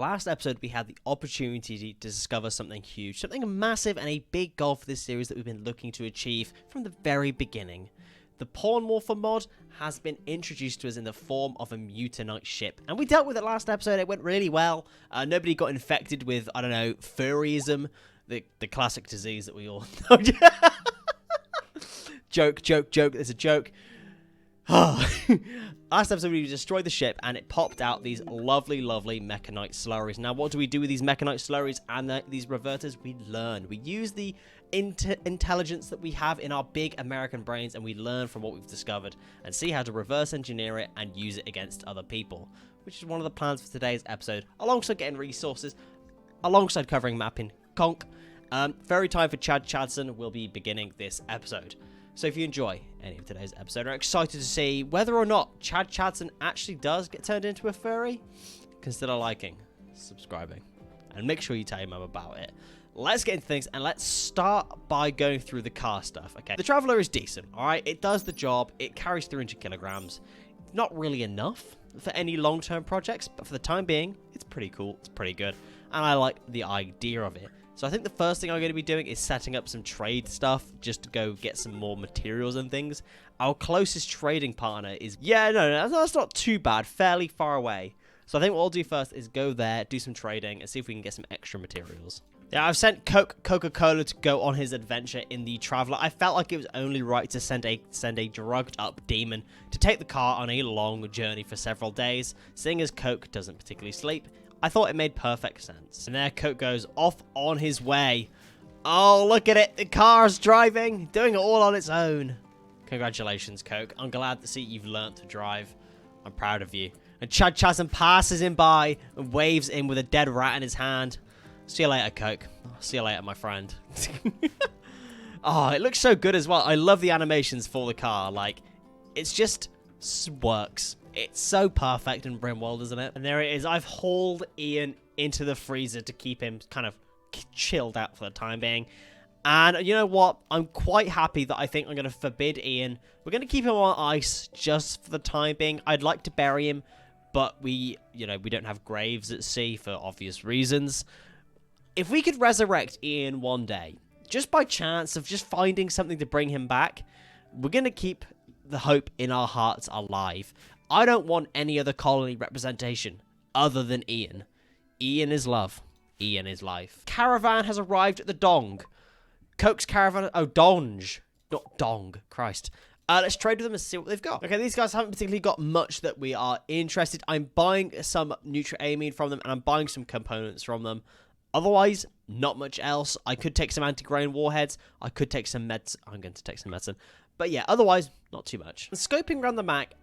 Last episode, we had the opportunity to discover something huge, something massive and a big goal for this series that we've been looking to achieve from the very beginning. The Porn Morpher mod has been introduced to us in the form of a mutanite ship, and we dealt with it last episode. It went really well. Nobody got infected with, I don't know, furryism, the classic disease that we all know. Joke, there's a joke. Last episode we destroyed the ship and it popped out these lovely mechanite slurries. Now what do we do with these mechanite slurries and these reverters? We learn. We use the intelligence that we have in our big American brains, and we learn from what we've discovered and see how to reverse engineer it and use it against other people, which is one of the plans for today's episode, alongside getting resources, alongside covering mapping conk. Very time for Chad Chadson will be beginning this episode. So if you enjoy any of today's episode and are excited to see whether or not Chad Chadson actually does get turned into a furry, consider liking, subscribing, and make sure you tell your mum about it. Let's get into things, and let's start by going through the car stuff, okay? The Traveler is decent, alright? It does the job. It carries 300 kilograms. It's not really enough for any long-term projects, but for the time being, it's pretty cool. It's pretty good, and I like the idea of it. So I think the first thing I'm going to be doing is setting up some trade stuff just to go get some more materials and things. Our closest trading partner is... Yeah, no, that's not too bad. Fairly far away. So I think what I'll do first is go there, do some trading, and see if we can get some extra materials. Yeah, I've sent Coca-Cola to go on his adventure in the Traveler. I felt like it was only right to send a drugged-up demon to take the car on a long journey for several days, seeing as Coke doesn't particularly sleep. I thought it made perfect sense. And there Coke goes off on his way. Oh, look at it. The car's driving, doing it all on its own. Congratulations, Coke. I'm glad to see you've learnt to drive. I'm proud of you. And Chad Chasm passes him by and waves in with a dead rat in his hand. See you later, Coke. See you later, my friend. Oh, it looks so good as well. I love the animations for the car. Like, it's just works. It's so perfect in Rimworld, isn't it? And there it is. I've hauled Ian into the freezer to keep him kind of chilled out for the time being. And you know what? I'm quite happy that I think I'm going to forbid Ian. We're going to keep him on ice just for the time being. I'd like to bury him, but we don't have graves at sea for obvious reasons. If we could resurrect Ian one day, just by chance of just finding something to bring him back, we're going to keep the hope in our hearts alive. I don't want any other colony representation other than Ian. Ian is love. Ian is life. Caravan has arrived at the Dong. Coke's caravan... Oh, Donge. Not Dong. Christ. Let's trade with them and see what they've got. Okay, these guys haven't particularly got much that we are interested. I'm buying some Nutra-Amine from them, and I'm buying some components from them. Otherwise, not much else. I could take some anti-grain warheads. I could take some meds. I'm going to take some medicine. But yeah, otherwise, not too much. Scoping around the map,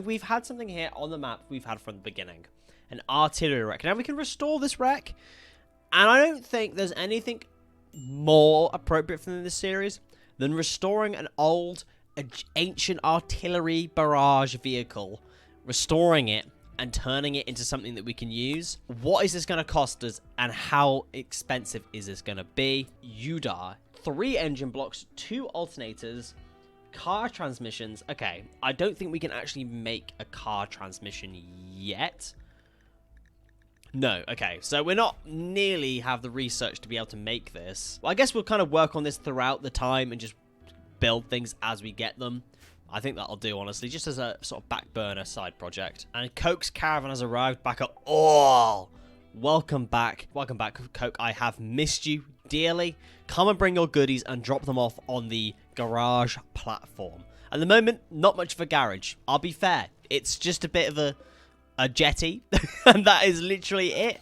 we've had something here on the map we've had from the beginning. An artillery wreck. Now, we can restore this wreck. And I don't think there's anything more appropriate for this series than restoring an old, ancient artillery barrage vehicle. Restoring it and turning it into something that we can use. What is this going to cost us, and how expensive is this going to be? UDAR. 3 engine blocks, 2 alternators, car transmissions. Okay, I don't think we can actually make a car transmission yet. No, okay, so we're not nearly have the research to be able to make this. Well, I guess we'll kind of work on this throughout the time and just build things as we get them. I think that'll do, honestly, just as a sort of back burner side project. And Coke's caravan has arrived back up. Oh, welcome back. Welcome back, Coke. I have missed you dearly. Come and bring your goodies and drop them off on the garage platform. At the moment, not much of a garage. I'll be fair. It's just a bit of a jetty, and that is literally it.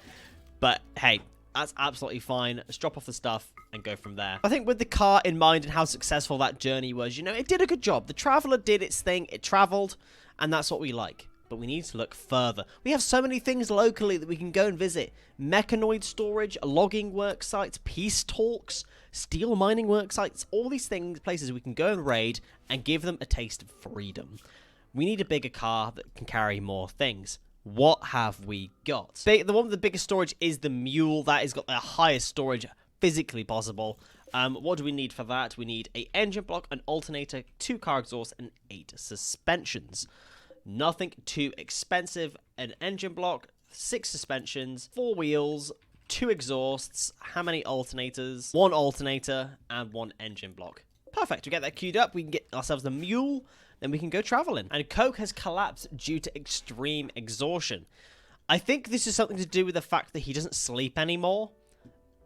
But hey, that's absolutely fine. Let's drop off the stuff and go from there. I think with the car in mind and how successful that journey was, it did a good job. The Traveler did its thing. It traveled, and that's what we like. But we need to look further. We have so many things locally that we can go and visit. Mechanoid storage, logging work sites, peace talks, steel mining work sites, all these things, places we can go and raid and give them a taste of freedom. We need a bigger car that can carry more things. What have we got? The one with the biggest storage is the Mule. That has got the highest storage physically possible. What do we need for that? We need an engine block, an alternator, 2 car exhausts, and 8 suspensions. Nothing too expensive. An engine block, 6 suspensions, 4 wheels, 2 exhausts, how many alternators, 1 alternator, and 1 engine block. Perfect, we get that queued up, we can get ourselves the mule, then we can go traveling. And Coke has collapsed due to extreme exhaustion. I think this is something to do with the fact that he doesn't sleep anymore.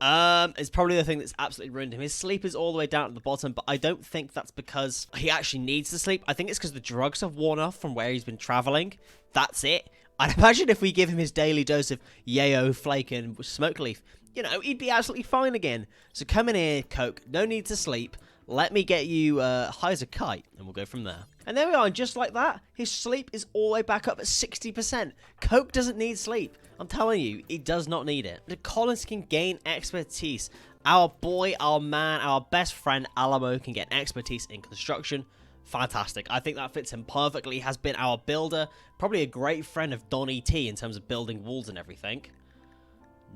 It's probably the thing that's absolutely ruined him. His sleep is all the way down at the bottom, but I don't think that's because he actually needs to sleep. I think it's because the drugs have worn off from where he's been traveling. That's it. I'd imagine if we give him his daily dose of yayo, flake, and smoke leaf, you know, he'd be absolutely fine again. So come in here, Coke. No need to sleep. Let me get you high as a kite, and we'll go from there. And there we are, and just like that, his sleep is all the way back up at 60%. Coke doesn't need sleep. I'm telling you, he does not need it. The colonists can gain expertise. Our boy, our man, our best friend, Alamo, can get expertise in construction. Fantastic. I think that fits him perfectly. He has been our builder. Probably a great friend of Don E.T. in terms of building walls and everything.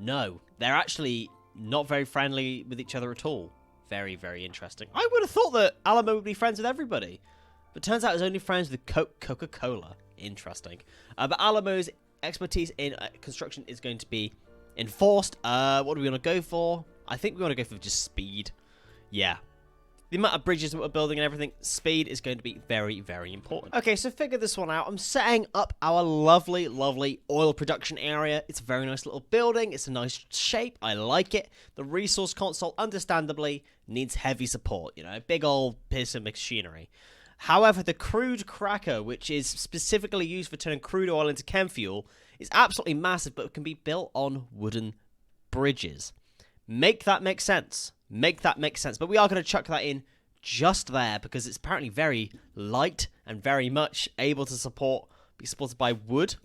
No, they're actually not very friendly with each other at all. Very, very interesting. I would have thought that Alamo would be friends with everybody. But turns out he's only friends with Coca-Cola. Interesting. But Alamo's expertise in construction is going to be enforced. What do we want to go for? I think we want to go for just speed. Yeah. The amount of bridges that we're building and everything, speed is going to be very, very important. Okay, so figure this one out. I'm setting up our lovely, lovely oil production area. It's a very nice little building. It's a nice shape. I like it. The resource console, understandably, needs heavy support. You know, big old piece of machinery. However, the crude cracker, which is specifically used for turning crude oil into chem fuel, is absolutely massive, but can be built on wooden bridges. Make that make sense. Make that make sense. But we are going to chuck that in just there because it's apparently very light and very much able to be supported by wood.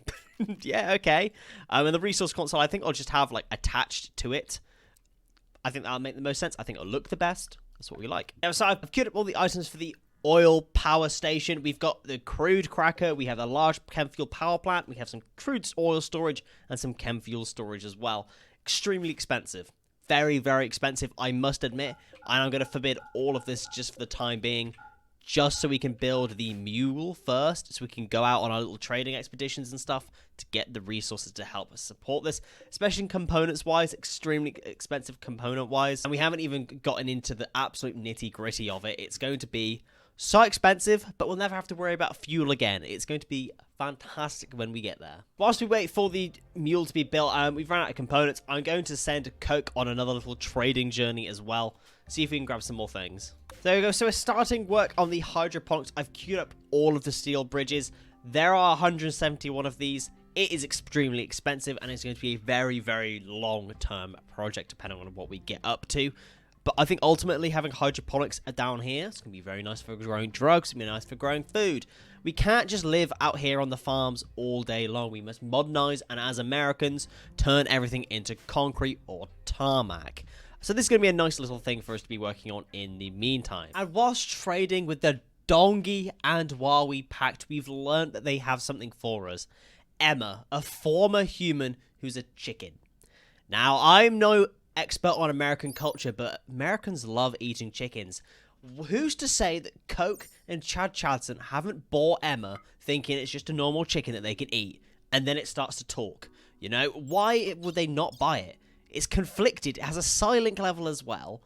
Yeah, okay. And the resource console, I think I'll just have like attached to it. I think that'll make the most sense. I think it'll look the best. That's what we like. So I've queued up all the items for the oil power station. We've got the crude cracker. We have a large chem fuel power plant. We have some crude oil storage and some chem fuel storage as well. Extremely expensive. Very, very expensive, I must admit. And I'm going to forbid all of this just for the time being. Just so we can build the mule first. So we can go out on our little trading expeditions and stuff to get the resources to help us support this. Especially components-wise. Extremely expensive component-wise. And we haven't even gotten into the absolute nitty-gritty of it. It's going to be so expensive, but we'll never have to worry about fuel again. It's going to be fantastic when we get there. Whilst we wait for the mule to be built, we've run out of components. I'm going to send Coke on another little trading journey as well. See if we can grab some more things. There we go. So we're starting work on the hydroponics. I've queued up all of the steel bridges. There are 171 of these. It is extremely expensive, and it's going to be a very, very long-term project, depending on what we get up to. But I think ultimately having hydroponics down here, it's going to be very nice for growing drugs. It's going to be nice for growing food. We can't just live out here on the farms all day long. We must modernize and, as Americans, turn everything into concrete or tarmac. So this is going to be a nice little thing for us to be working on in the meantime. And whilst trading with the Dongi and Wawi Pact, we've learned that they have something for us. Emma, a former human who's a chicken. Now, I'm no expert on American culture, but Americans love eating chickens. Who's to say that Coke and Chad Chadson haven't bought Emma thinking it's just a normal chicken that they can eat, and then it starts to talk? You know, why would they not buy it? It's conflicted. It has a silent level as well.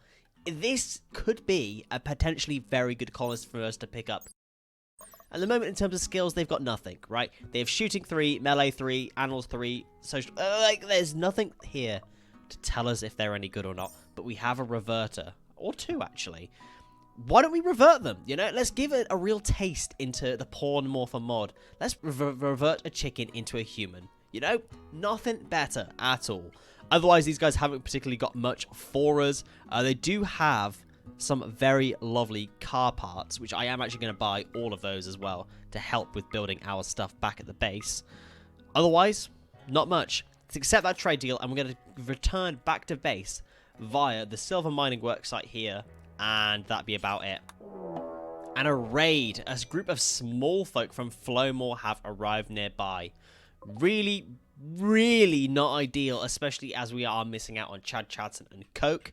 This could be a potentially very good colonist for us to pick up. At the moment, in terms of skills, they've got nothing, right? They have shooting 3, melee 3, animals 3, social... there's nothing here to tell us if they're any good or not. But we have a reverter. Or 2, actually. Why don't we revert them? You know, let's give it a real taste into the porn morpher mod. Let's revert a chicken into a human. You know, nothing better at all. Otherwise, these guys haven't particularly got much for us. They do have some very lovely car parts, which I am actually going to buy all of those as well to help with building our stuff back at the base. Otherwise, not much. Let's accept that trade deal, and we're going to return back to base via the silver mining worksite here, and that'd be about it. And a raid. A group of small folk from Flowmore have arrived nearby. Really, really not ideal, especially as we are missing out on Chad Chadson and Coke.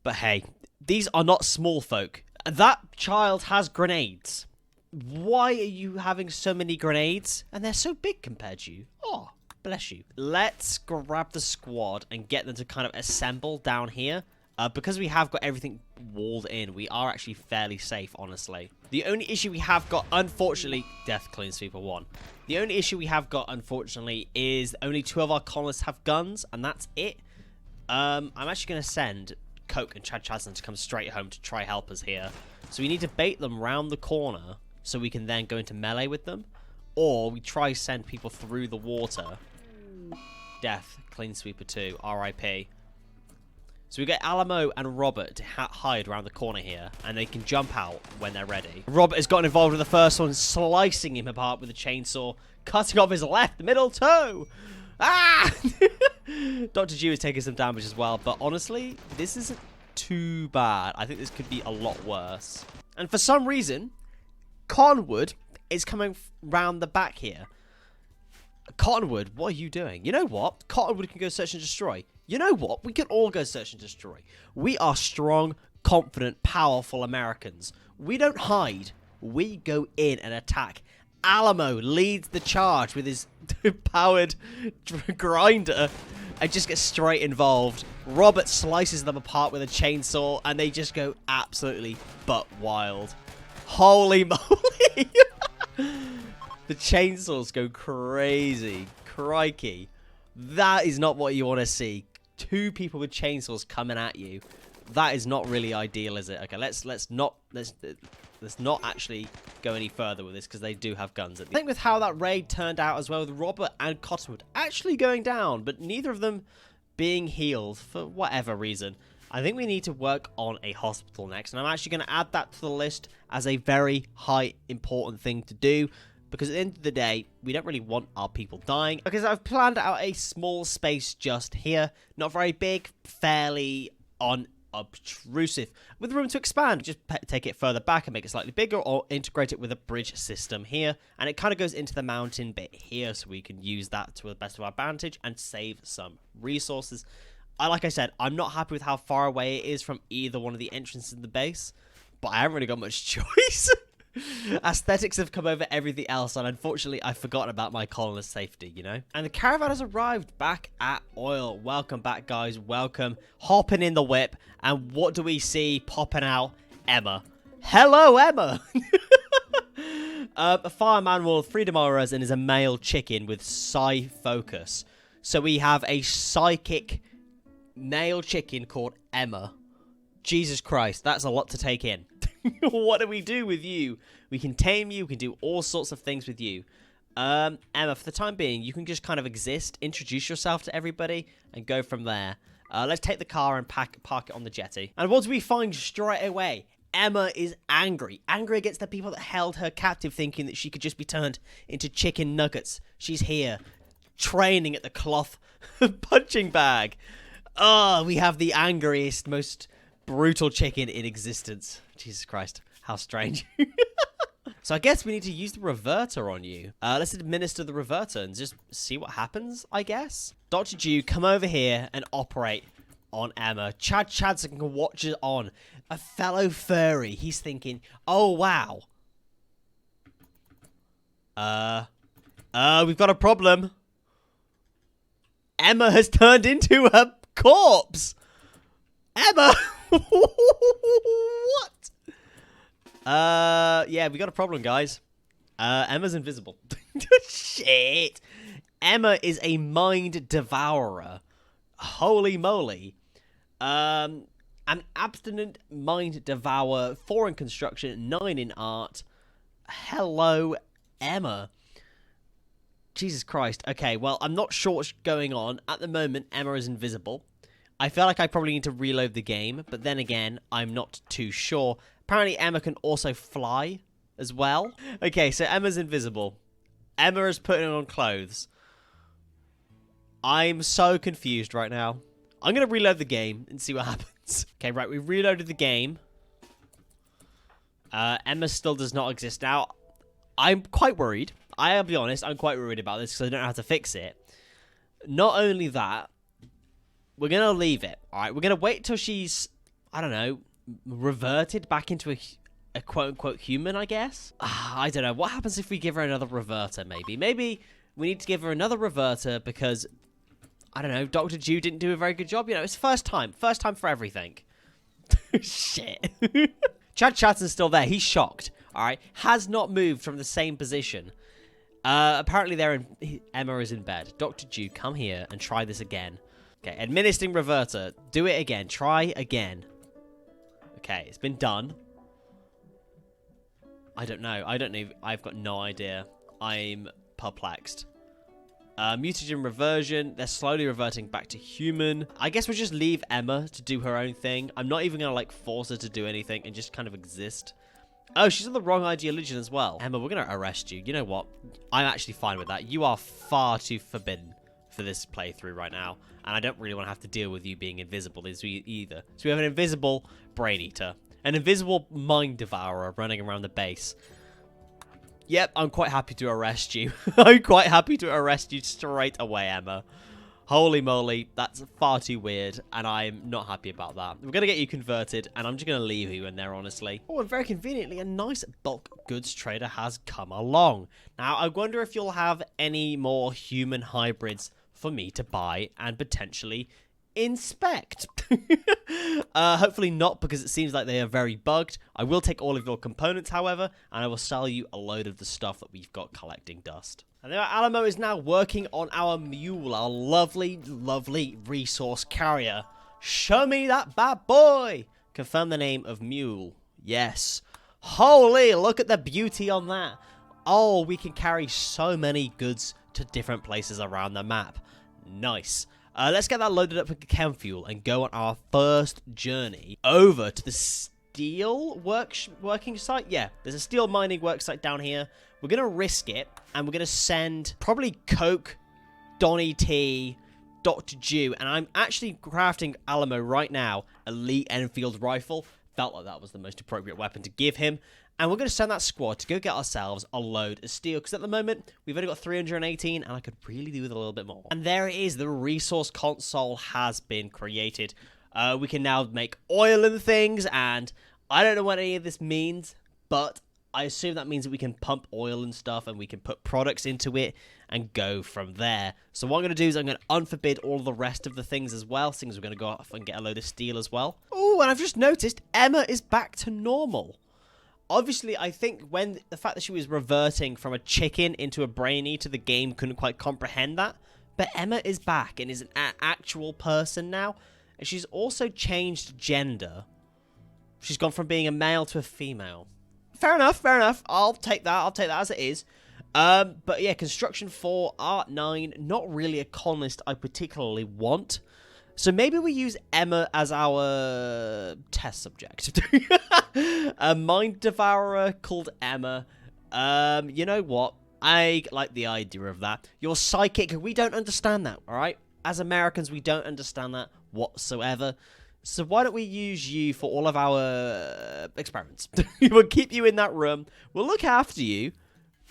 But hey, these are not small folk. That child has grenades. Why are you having so many grenades? And they're so big compared to you. Oh, Bless you. Let's grab the squad and get them to kind of assemble down here. Because we have got everything walled in, we are actually fairly safe, honestly. The only issue we have got, unfortunately... Death Clean Sweeper 1. The only issue we have got, unfortunately, is only 2 of our colonists have guns, and that's it. I'm actually going to send Coke and Chad Chadson to come straight home to try help us here. So we need to bait them round the corner so we can then go into melee with them. Or we try send people through the water. Death Clean Sweeper 2. R.I.P. So we get Alamo and Robert to hide around the corner here, and they can jump out when they're ready. Robert has gotten involved with the first one, slicing him apart with a chainsaw, cutting off his left middle toe. Ah! Dr. G is taking some damage as well, but honestly, this isn't too bad. I think this could be a lot worse. And for some reason, Cottonwood is coming round the back here. Cottonwood, what are you doing? You know what? Cottonwood can go search and destroy. You know what? We can all go search and destroy. We are strong, confident, powerful Americans. We don't hide. We go in and attack. Alamo leads the charge with his powered grinder and just gets straight involved. Robert slices them apart with a chainsaw and they just go absolutely butt wild. Holy moly! The chainsaws go crazy. Crikey. That is not what you want to see. 2 people with chainsaws coming at you. That is not really ideal, is it? Okay, let's not actually go any further with this because they do have guns. I think with how that raid turned out as well, with Robert and Cottonwood actually going down, but neither of them being healed for whatever reason. I think we need to work on a hospital next, and I'm actually going to add that to the list as a very high important thing to do. Because at the end of the day, we don't really want our people dying. Because I've planned out a small space just here. Not very big, fairly unobtrusive. With room to expand. Just take it further back and make it slightly bigger. Or integrate it with a bridge system here. And it kind of goes into the mountain bit here. So we can use that to the best of our advantage and save some resources. Like I said, I'm not happy with how far away it is from either one of the entrances in the base. But I haven't really got much choice. Aesthetics have come over everything else, and unfortunately I've forgotten about my colonist safety, you know. And the caravan has arrived back at Oil. Welcome back, guys. Welcome. Hopping in the whip, and what do we see popping out? Emma. Hello, Emma. A fireman with freedom auras and is a male chicken with psi focus. So we have a psychic male chicken called Emma. Jesus Christ, that's a lot to take in. What do we do with you? We can tame you. We can do all sorts of things with you. Emma, for the time being, you can just kind of exist, introduce yourself to everybody, and go from there. Let's take the car and park it on the jetty. And what do we find straight away? Emma is angry. Angry against the people that held her captive, thinking that she could just be turned into chicken nuggets. She's here, training at the cloth punching bag. Oh, we have the angriest, most brutal chicken in existence. Jesus Christ, how strange. So I guess we need to use the reverter on you. Let's administer the reverter and just see what happens, I guess. Dr. Jew, come over here and operate on Emma. Chad Chadson can watch it on. A fellow furry. He's thinking, oh, wow. We've got a problem. Emma has turned into a corpse. Emma! What? Yeah, we got a problem, guys. Emma's invisible. Shit. Emma is a mind devourer. Holy moly. An abstinent mind devourer, 4 in construction, 9 in art. Hello, Emma. Jesus Christ. Okay, well, I'm not sure what's going on. At the moment, Emma is invisible. I feel like I probably need to reload the game, but then again, I'm not too sure. Apparently, Emma can also fly as well. Okay, so Emma's invisible. Emma is putting on clothes. I'm so confused right now. I'm going to reload the game and see what happens. Okay, right, we reloaded the game. Emma still does not exist now. I'm quite worried. I'll be honest, I'm quite worried about this because I don't know how to fix it. Not only that, we're going to leave it, alright? We're going to wait till she's, I don't know, reverted back into a quote-unquote human, I guess? I don't know. What happens if we give her another reverter, maybe? Maybe we need to give her another reverter because, I don't know, Dr. Jew didn't do a very good job. You know, it's first time for everything. Shit. Chad Chatton's still there. He's shocked. All right, has not moved from the same position. Apparently, Emma is in bed. Dr. Jew, come here and try this again. Okay, administering reverter. Do it again. Try again. Okay, it's been done. I don't know. I've got no idea. I'm perplexed. Mutagen reversion. They're slowly reverting back to human. I guess we'll just leave Emma to do her own thing. I'm not even going to, like, force her to do anything and just kind of exist. Oh, she's on the wrong ideology as well. Emma, we're going to arrest you. You know what? I'm actually fine with that. You are far too forbidden for this playthrough right now. And I don't really want to have to deal with you being invisible either. So we have an invisible brain eater. An invisible mind devourer running around the base. Yep, I'm quite happy to arrest you. I'm quite happy to arrest you straight away, Emma. Holy moly, that's far too weird, and I'm not happy about that. We're going to get you converted, and I'm just going to leave you in there, honestly. Oh, and very conveniently, a nice bulk goods trader has come along. Now, I wonder if you'll have any more human hybrids for me to buy and potentially inspect. Hopefully not, because it seems like they are very bugged. I will take all of your components, however, and I will sell you a load of the stuff that we've got collecting dust. And there Alamo is now working on our mule, our lovely, lovely resource carrier. Show me that bad boy! Confirm the name of mule. Yes. Holy, look at the beauty on that. Oh, we can carry so many goods to different places around the map. Nice. Let's get that loaded up with chem fuel and go on our first journey over to the steel working site. Yeah, there's a steel mining work site down here. We're going to risk it, and we're going to send probably Coke, Donny T, Dr. Jew, and I'm actually crafting Alamo right now a Lee Enfield rifle. Felt like that was the most appropriate weapon to give him. And we're going to send that squad to go get ourselves a load of steel, because at the moment, we've only got 318, and I could really do with a little bit more. And there it is. The resource console has been created. We can now make oil and things, and I don't know what any of this means, but I assume that means that we can pump oil and stuff, and we can put products into it and go from there. So what I'm going to do is I'm going to unforbid all the rest of the things as well, since we're going to go off and get a load of steel as well. Oh, and I've just noticed Emma is back to normal. Obviously, I think when the fact that she was reverting from a chicken into a brain eater, the game couldn't quite comprehend that. But Emma is back and is an actual person now. And she's also changed gender. She's gone from being a male to a female. Fair enough, fair enough. I'll take that. I'll take that as it is. But yeah, Construction 4, Art 9, not really a colonist I particularly want. So maybe we use Emma as our test subject. A mind devourer called Emma. You know what? I like the idea of that. You're psychic. We don't understand that, all right? As Americans, we don't understand that whatsoever. So why don't we use you for all of our experiments? We'll keep you in that room. We'll look after you.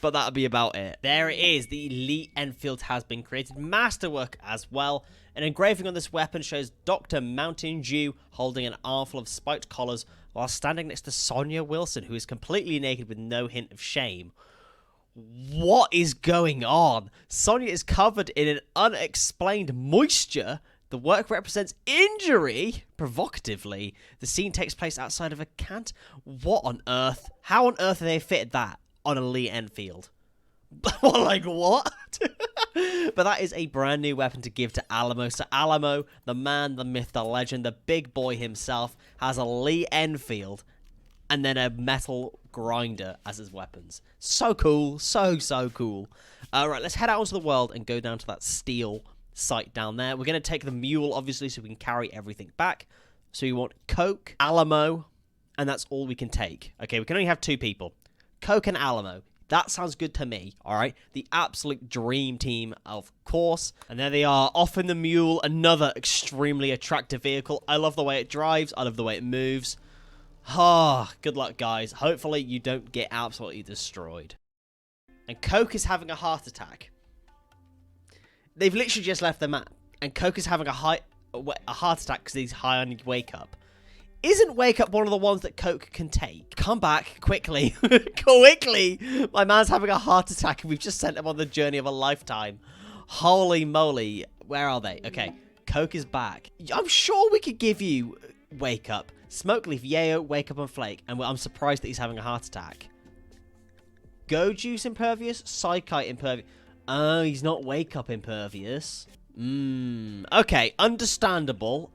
But that'll be about it. There it is. The Elite Enfield has been created. Masterwork as well. An engraving on this weapon shows Dr. Mountain Dew holding an armful of spiked collars while standing next to Sonia Wilson, who is completely naked with no hint of shame. What is going on? Sonia is covered in an unexplained moisture. The work represents injury. Provocatively, the scene takes place outside of a cant. What on earth? How on earth have they fitted that on a Lee Enfield? Like, what? But that is a brand new weapon to give to Alamo. So Alamo, the man, the myth, the legend, the big boy himself, has a Lee Enfield and then a metal grinder as his weapons. So cool. So cool. Right, let's head out into the world and go down to that steel site down there. We're going to take the mule, obviously, so we can carry everything back. So we want Coke, Alamo, and that's all we can take. Okay, we can only have 2 people. Coke and Alamo. That sounds good to me, all right? The absolute dream team, of course. And there they are, off in the mule, another extremely attractive vehicle. I love the way it drives. I love the way it moves. Ah, good luck, guys. Hopefully you don't get absolutely destroyed. And Coke is having a heart attack. They've literally just left the map. And Coke is having a heart attack because he's high on wake up. Isn't Wake Up one of the ones that Coke can take? Come back quickly. Quickly! My man's having a heart attack and we've just sent him on the journey of a lifetime. Holy moly. Where are they? Okay, Coke is back. I'm sure we could give you Wake Up, Smoke Leaf, Yayo, Wake Up and Flake, and I'm surprised that he's having a heart attack. Go Juice impervious, Psykite impervious. Oh, he's not Wake Up impervious. Okay, understandable.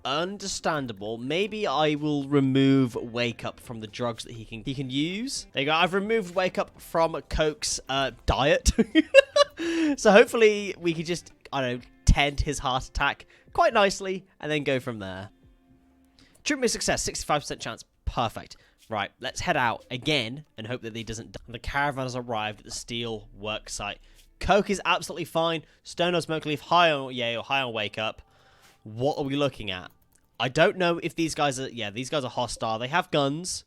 Maybe I will remove Wake Up from the drugs that he can use. There you go. I've removed Wake Up from Coke's diet. So hopefully we can just, I don't know, tend his heart attack quite nicely and then go from there. Treatment success, 65% chance. Perfect. Right, let's head out again and hope that he doesn't die. The caravan has arrived at the steel work site. Coke is absolutely fine. Stone on Smoke Leaf, high on Yale, high on Wake Up. What are we looking at? I don't know if these guys are... Yeah, these guys are hostile. They have guns,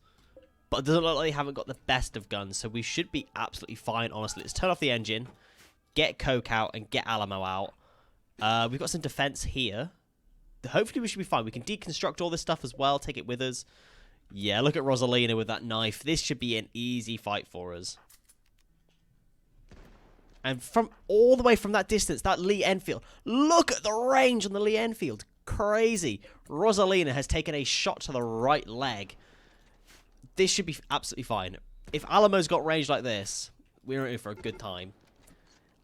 but it doesn't look like they haven't got the best of guns, so we should be absolutely fine, honestly. Let's turn off the engine, get Coke out, and get Alamo out. We've got some defense here. Hopefully we should be fine. We can deconstruct all this stuff as well, take it with us. Yeah, look at Rosalina with that knife. This should be an easy fight for us. And from all the way from that distance, that Lee Enfield. Look at the range on the Lee Enfield. Crazy. Rosalina has taken a shot to the right leg. This should be absolutely fine. If Alamo's got range like this, we're in for a good time.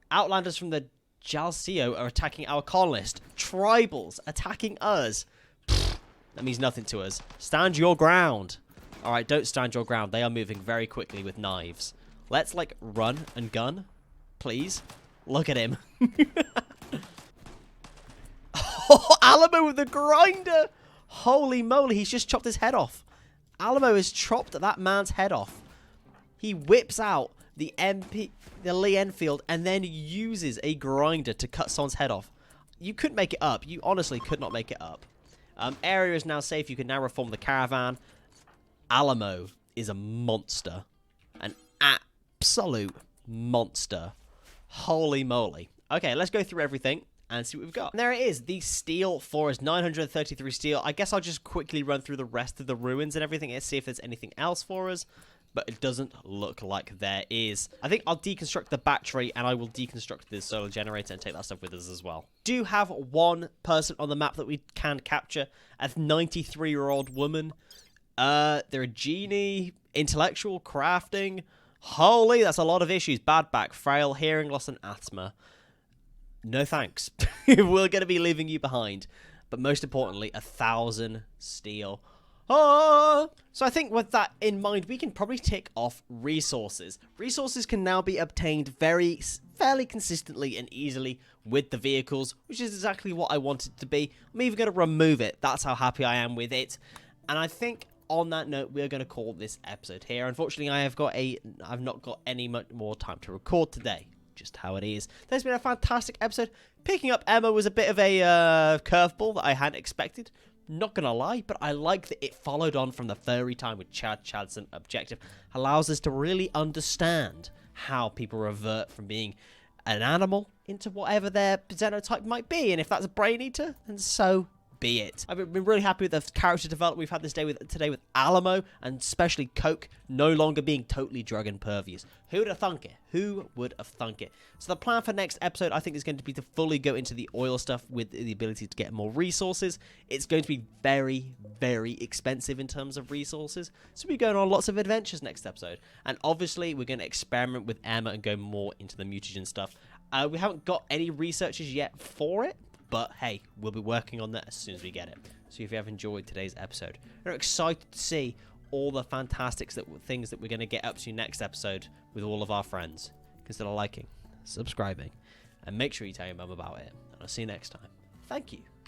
Outlanders from the Jalcio are attacking our colonist. Tribals attacking us. Pfft, that means nothing to us. Stand your ground. Alright, don't stand your ground. They are moving very quickly with knives. Let's, like, run and gun. Please. Look at him. Oh, Alamo with the grinder. Holy moly, he's just chopped his head off. Alamo has chopped that man's head off. He whips out the Lee Enfield and then uses a grinder to cut someone's head off. You couldn't make it up. You honestly could not make it up. Area is now safe. You can now reform the caravan. Alamo is a monster. An absolute monster. Holy moly. Okay, let's go through everything and see what we've got. And there it is, the steel forest, 933 steel. I guess I'll just quickly run through the rest of the ruins and everything and see if there's anything else for us. But it doesn't look like there is. I think I'll deconstruct the battery and I will deconstruct this solar generator and take that stuff with us as well. Do have one person on the map that we can capture. A 93-year-old woman. They're a genie, intellectual, crafting. Holy, that's a lot of issues. Bad back, frail, hearing loss, and asthma. No thanks. We're going to be leaving you behind. But most importantly, 1,000 steel. Ah! So I think with that in mind, we can probably tick off resources. Resources can now be obtained fairly consistently and easily with the vehicles, which is exactly what I wanted it to be. I'm even going to remove it. That's how happy I am with it. And I think on that note, we're going to call this episode here. Unfortunately, I've not got any much more time to record today. Just how it is. There's been a fantastic episode. Picking up Emma was a bit of a curveball that I hadn't expected. Not going to lie, but I like that it followed on from the furry time with Chad's objective. Allows us to really understand how people revert from being an animal into whatever their xenotype might be. And if that's a brain eater, then so be it. I've been really happy with the character development we've had today with Alamo, and especially Coke no longer being totally drug impervious. Who would have thunk it? Who would have thunk it? So the plan for next episode, I think, is going to be to fully go into the oil stuff with the ability to get more resources. It's going to be very, very expensive in terms of resources. So we're going on lots of adventures next episode. And obviously, we're going to experiment with Emma and go more into the mutagen stuff. We haven't got any researchers yet for it. But hey, we'll be working on that as soon as we get it. So if you have enjoyed today's episode, we're excited to see all the fantastic things that we're going to get up to next episode with all of our friends. Consider liking, subscribing, and make sure you tell your mum about it. And I'll see you next time. Thank you.